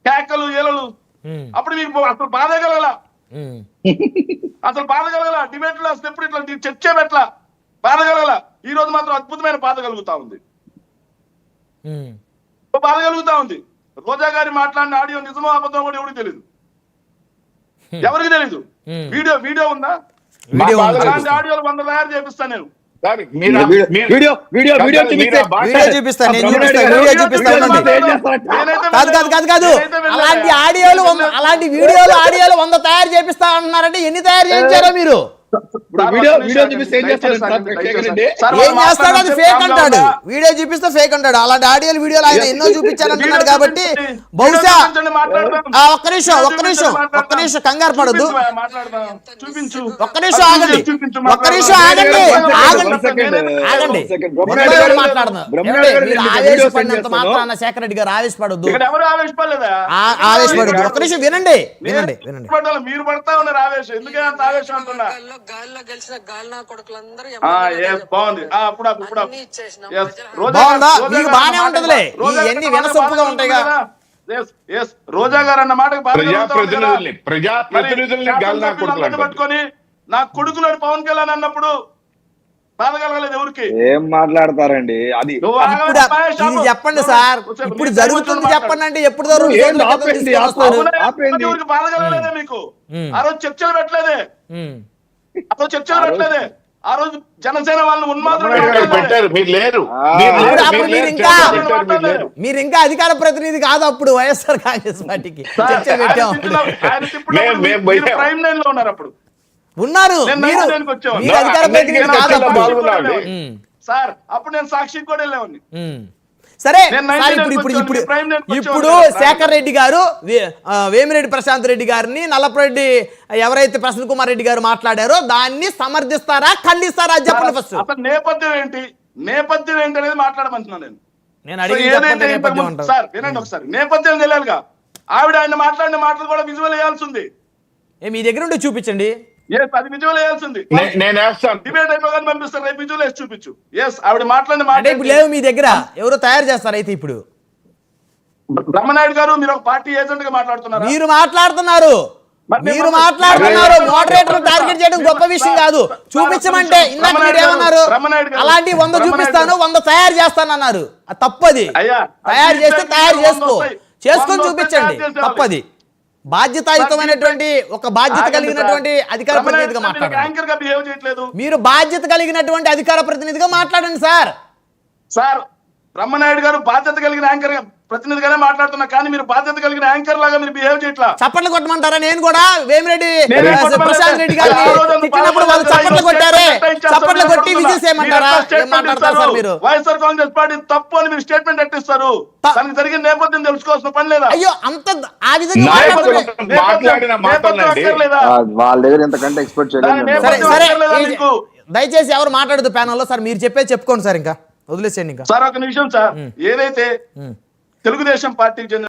కేకలు ఏలలు. అప్పుడు మీకు అసలు బాధ కలగల, అసలు బాధ కలగల. డిబేట్ లో అసలు ఎప్పుడు ఇట్లా చర్చ పెట్టలా, బాధ కలగల. ఈ రోజు మాత్రం అద్భుతమైన బాధ కలుగుతా ఉంది, బాధ కలుగుతా ఉంది. రోజా గారి మాట్లాడిన ఆడియో నిజమో అబద్ధం కూడా ఎవరికి తెలియదు, ఎవరికి తెలీదు. వీడియో ఉందా? అలాంటి ఆడియోలు 100 తయారు చేపిస్తాను నేను. అలాంటి ఆడియోలు 100 తయారు చేపిస్తా అంటున్నారంటే ఎన్ని తయారు చేయించారో మీరు? ఏం చేస్తాడు? అది ఫేక్ అంటాడు. వీడియో చూపిస్తే ఫేక్ అంటాడు. అలాంటి ఆడియోలు వీడియోలు ఆయన ఎన్నో చూపించారంటున్నాడు కాబట్టి బహుశా ఒక్క నిమిషం కంగారు పడద్దు, ఒక్క నిమిషం ఆగండి. మీరు ఆవేశపడినంత మాత్రాన శేఖర్ రెడ్డి గారు ఆవేశపడద్దు, ఒక్క నిమిషం వినండి. మీరు పడతా ఉన్నారు ఆవేశం, ఎందుకంటే అంత ఆవేశం అంటున్నా. గాల్లో గెలిచిన గాలినా కొడుకులందరూ బాగుంది. బాగుందా? మీకు బానే ఉంటదిలే, ఇవన్నీ వినసొప్పుగా ఉంటాయి కదా. రోజా గారు అన్న మాటకు ప్రజాప్రతినిధుల్ని పట్టుకొని నా కొడుకులను పవన్ కళ్యాణ్ అన్నప్పుడు బాధ కలగలేదు ఎవరికి? ఏం మాట్లాడతారండి? అది ఇది చెప్పండి సార్, ఇప్పుడు జరుగుతుంది చెప్పండి అంటే ఎప్పుడు జరుగుతుంది? బాధ కలగలేదే మీకు? ఆ రోజు చర్చలు పెట్టలేదే, ఆ రోజు జనసేన వాళ్ళని మీరు ఇంకా అధికార ప్రతినిధి కాదు అప్పుడు వైఎస్ఆర్ కాంగ్రెస్ పార్టీకి చర్చ పెట్టాం. ప్రైమ్ లైన్ లో ఉన్నారు అప్పుడు, ఉన్నారు మీరు అధికార ప్రతినిధి కాదు అప్పుడు సార్. అప్పుడు నేను సాక్షి కూడా వెళ్ళేవాడిని. సరే ఇప్పుడు శేఖర్ రెడ్డి గారు వేమిరెడ్డి ప్రశాంత్ రెడ్డి గారిని, నల్లపురెడ్డి ఎవరైతే ప్రసన్న కుమార్ రెడ్డి గారు మాట్లాడారో దాన్ని సమర్థిస్తారా, ఖండిస్తారా అది చెప్పండి ఫస్ట్. అసలు నేపథ్యం ఏంటి అనేది మాట్లాడమంటున్నాను నేను అడిగి సార్. వినండి ఒకసారి, నేపథ్యం తెలియాలిగా. ఆవిడ ఆయన మాట్లాడిన మాటలు కూడా విజువల్ వేయాల్సి ఉంది. మీ దగ్గర ఉండి చూపించండి. అది విజువల్ వేయాల్సింది. డిబేట్ అయిపోగానే పంపిస్తారు, రేపు విజువల్ వేసి చూపించు. ఆవిడ మాట్లాడిన మాట ఇప్పుడు లేవు మీ దగ్గర, ఎవరు తయారు చేస్తారు అయితే? ఇప్పుడు బ్రహ్మనాయుడు గారు మీరు ఒక పార్టీ ఏజెంట్ గా మాట్లాడుతున్నారు, మీరు మాట్లాడుతున్నారు. మోడరేటర్ టార్గెట్ చేయడం గొప్ప విషయం కాదు. చూపించమంటే ఇందాక మీరు ఏమన్నారు? అలాంటి 100 చూపిస్తాను, 100 తయారు చేస్తానన్నారు. అది తప్పది. తయారు చేస్తే తయారు చేసుకొని చూపించండి, తప్పది. బాధ్యతాయుతమైనటువంటి ఒక బాధ్యత కలిగినటువంటి అధికార ప్రతినిధిగా మాట్లాడండి. మీరు బాధ్యత కలిగినటువంటి అధికార ప్రతినిధిగా మాట్లాడండి సార్. బ్రహ్మనాయుడు గారు బాధ్యత కలిగిన యాంకర్ ప్రతినిధిగానే మాట్లాడుతున్నా, కానీ మీరు బాధ్యత కలిగిన యాంకర్ లాగా మీరు బిహేవ్ చేయట్లా. చప్పట్లు కొట్టమంటారా? నేను కూడా వేమిరెడ్డి ప్రశాంత్ రెడ్డి గారిని తిట్టినప్పుడు వాళ్ళు చప్పట్లు కొట్టారే, చప్పట్లు కొట్టి విజయ్ చేయమంటారా? ఏం మాట్లాడతారు సార్ మీరు? వైఎస్ఆర్ కాంగ్రెస్ పార్టీ తప్పు అని మీరు స్టేట్మెంట్ ఎట్టిస్తారు? దానికి జరిగిన నేపథ్యం తెలుసుకోవాల్సిన పని లేదా? అయ్యో, అంత ఆ విధంగా వాళ్ళ దగ్గర ఎంతకంటే ఎక్స్పెక్ట్ చేయలేదు. దయచేసి ఎవరు మాట్లాడదు ప్యానల్లో సార్, మీరు చెప్పేది చెప్పుకోండి సార్, ఇంకా వదిలేసేయండి. ఇంకా సార్ ఒక నిమిషం సార్, ఏదైతే తెలుగుదేశం పార్టీకి చెందిన